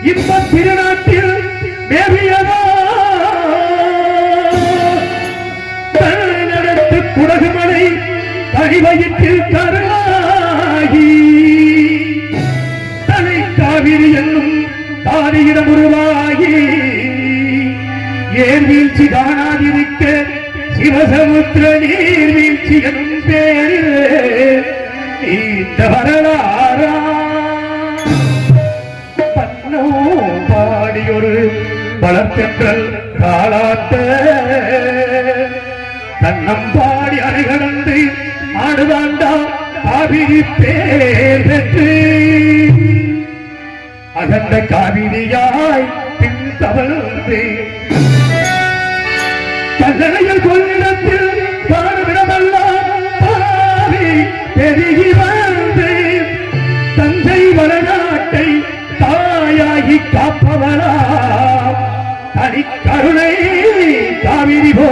இந்த திருநாட்டில் மேவியதோ நடத்து குடகுமலை தனிவயிற்றில் கருணாகி தலை காவிரி என்னும் தாரியிடம் உருவாகி ஏர் வீழ்ச்சி காணாதிருக்க சிவசமுத்திர நீர் வீழ்ச்சி எனும் பேரில் இந்த வரலாறா பன்னோ பாடியொரு வளர்த்தென்றல் காலாட்ட தன்னம் பாடி அணை கடந்து ஆடுதாண்டா காவிரி பேர் பெற்று அகன்ற காவிரியாய் பின் தவழ்ந்து கல்லணையில் கொள்ளிடத்தில் காணவிடமெல்லாம் பாவி பெருகி வந்து தஞ்சை வளநாட்டை தாயாகி காப்பவளா தனி கருணை காவிரி போ